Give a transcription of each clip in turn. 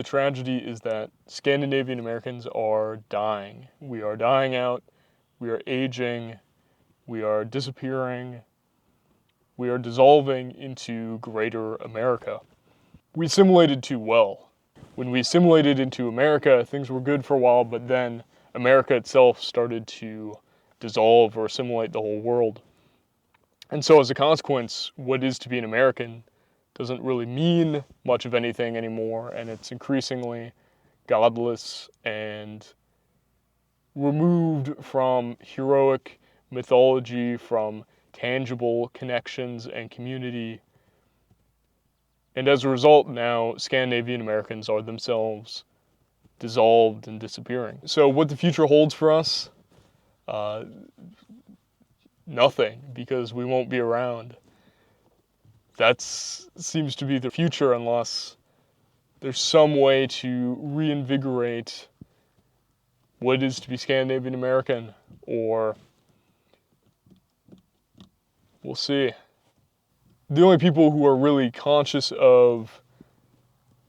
The tragedy is that Scandinavian-Americans are dying. We are dying out, we are aging, we are disappearing, we are dissolving into greater America. We assimilated too well. When we assimilated into America, things were good for a while, but then America itself started to dissolve or assimilate the whole world. And so as a consequence, what is to be an American doesn't really mean much of anything anymore, and it's increasingly godless and removed from heroic mythology, from tangible connections and community. And as a result, now Scandinavian Americans are themselves dissolved and disappearing. So what the future holds for us? Nothing, because we won't be around. That seems to be the future unless there's some way to reinvigorate what it is to be Scandinavian American, or we'll see. The only people who are really conscious of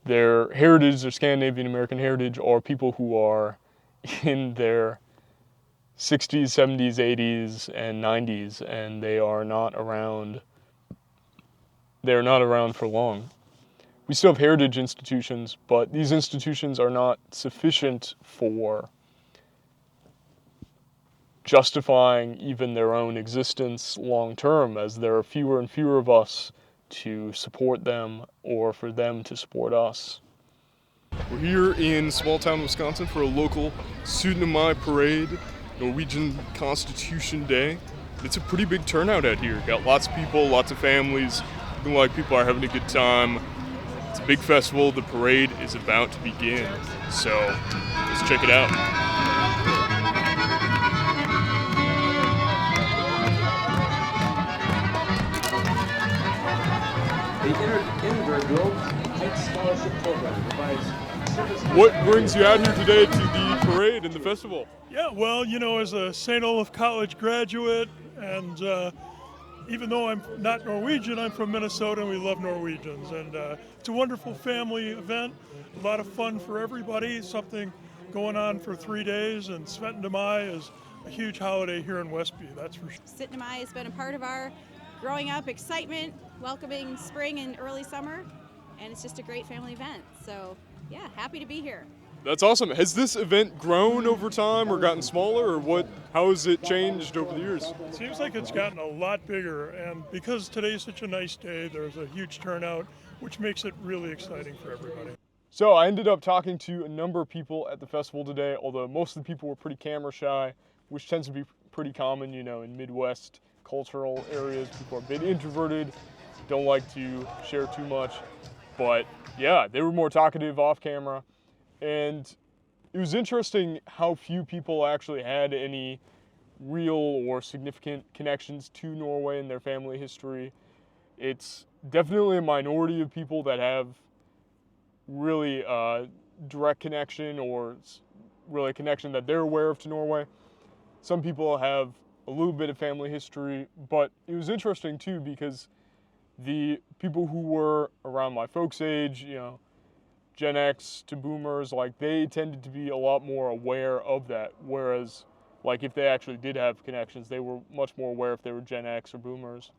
their heritage, their Scandinavian American heritage, are people who are in their 60s, 70s, 80s, and 90s, and they are not around. They're not around for long. We still have heritage institutions, but these institutions are not sufficient for justifying even their own existence long term, as there are fewer and fewer of us to support them or for them to support us. We're here in small town Wisconsin for a local Suitnamai parade, Norwegian Constitution Day. It's a pretty big turnout out here. Got lots of people, lots of families. Looking like people are having a good time. It's a big festival. The parade is about to begin. So let's check it out. The Globe Heights Scholarship Program provides. What brings you out here today to the parade and the festival? Yeah, well, as a St. Olaf College graduate, and even though I'm not Norwegian, I'm from Minnesota, and we love Norwegians. And it's a wonderful family event, a lot of fun for everybody, something going on for 3 days, and Suitnamai is a huge holiday here in Westby, that's for sure. Suitnamai has been a part of our growing up excitement, welcoming spring and early summer, and it's just a great family event. So, yeah, happy to be here. That's awesome. Has this event grown over time or gotten smaller, or what? How has it changed over the years? It seems like it's gotten a lot bigger, and because today's such a nice day, there's a huge turnout, which makes it really exciting for everybody. So I ended up talking to a number of people at the festival today, although most of the people were pretty camera shy, which tends to be pretty common, in Midwest cultural areas. People are a bit introverted, don't like to share too much, but yeah, they were more talkative off camera. And it was interesting how few people actually had any real or significant connections to Norway in their family history. It's definitely a minority of people that have really direct connection, or really a connection that they're aware of to Norway. Some people have a little bit of family history, but it was interesting too because the people who were around my folks' age, Gen X to boomers, they tended to be a lot more aware of that, whereas if they actually did have connections, they were much more aware if they were Gen X or boomers.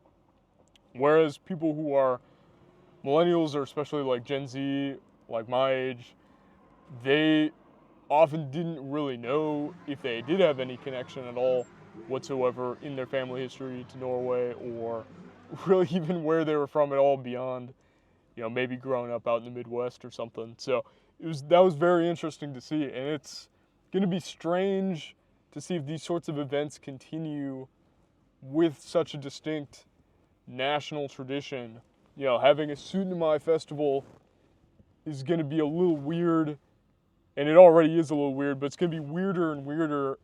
Whereas people who are millennials, or especially Gen Z, my age, they often didn't really know if they did have any connection at all whatsoever in their family history to Norway, or really even where they were from at all beyond maybe growing up out in the Midwest or something. So that was very interesting to see, and it's going to be strange to see if these sorts of events continue with such a distinct national tradition. Having a Suitnamai festival is going to be a little weird, and it already is a little weird, but it's going to be weirder and weirder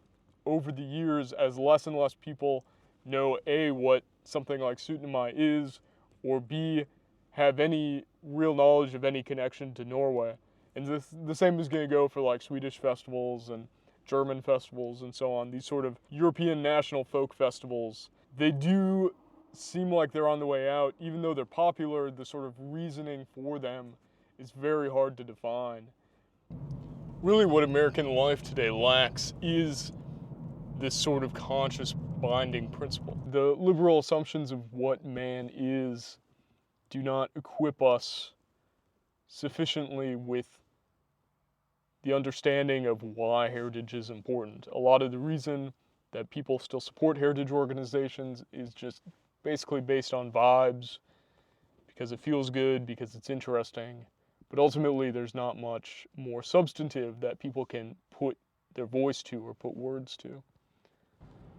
over the years as less and less people know A, what something like Suitnamai is, or B, have any real knowledge of any connection to Norway. And the same is going to go for Swedish festivals and German festivals and so on. These sort of European national folk festivals, they do seem like they're on the way out. Even though they're popular, the sort of reasoning for them is very hard to define. really what American life today lacks is this sort of conscious binding principle. The liberal assumptions of what man is do not equip us sufficiently with the understanding of why heritage is important. A lot of the reason that people still support heritage organizations is just basically based on vibes, because it feels good, because it's interesting. But ultimately, there's not much more substantive that people can put their voice to or put words to.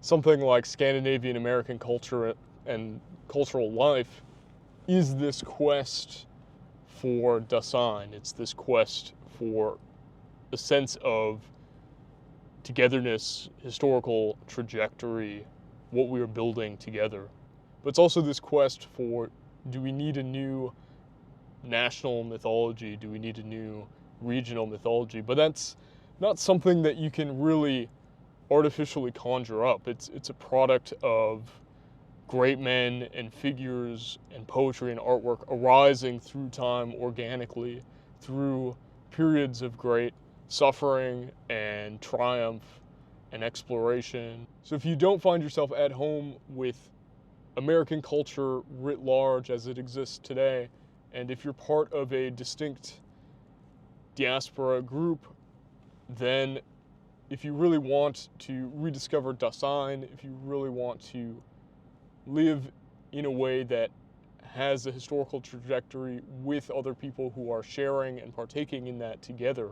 Something like Scandinavian-American culture and cultural life is this quest for Dasein. It's this quest for a sense of togetherness, historical trajectory, what we are building together. But it's also this quest for, do we need a new national mythology? Do we need a new regional mythology? But that's not something that you can really artificially conjure up. It's a product of great men and figures and poetry and artwork arising through time organically, through periods of great suffering and triumph and exploration. So if you don't find yourself at home with American culture writ large as it exists today, and if you're part of a distinct diaspora group, then if you really want to rediscover Dasein, if you really want to live in a way that has a historical trajectory with other people who are sharing and partaking in that together,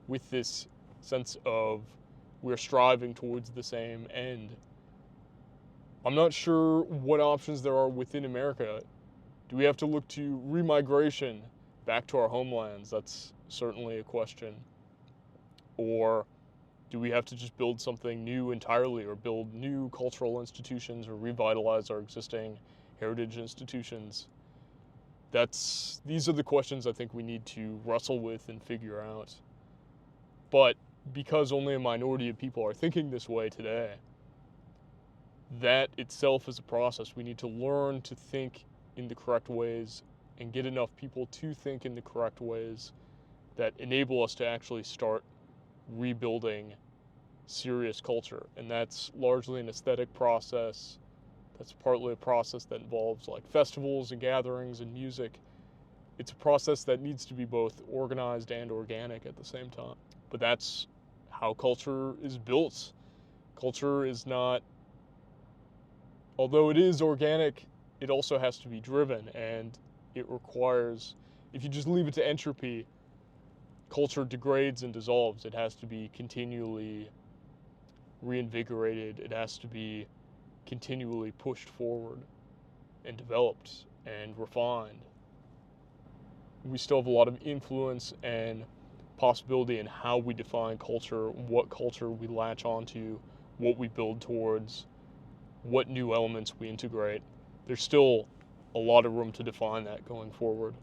with this sense of we're striving towards the same end, I'm not sure what options there are within America. Do we have to look to remigration back to our homelands? That's certainly a question. Or do we have to just build something new entirely, or build new cultural institutions, or revitalize our existing heritage institutions? These are the questions I think we need to wrestle with and figure out. But because only a minority of people are thinking this way today, that itself is a process. We need to learn to think in the correct ways and get enough people to think in the correct ways that enable us to actually start rebuilding serious culture. And that's largely an aesthetic process. That's partly a process that involves like festivals and gatherings and music. It's a process that needs to be both organized and organic at the same time. But that's how culture is built. Culture is not, although it is organic, it also has to be driven, and it requires, if you just leave it to entropy, culture degrades and dissolves. It has to be continually reinvigorated. It has to be continually pushed forward and developed and refined. We still have a lot of influence and possibility in how we define culture, what culture we latch onto, what we build towards, what new elements we integrate. There's still a lot of room to define that going forward.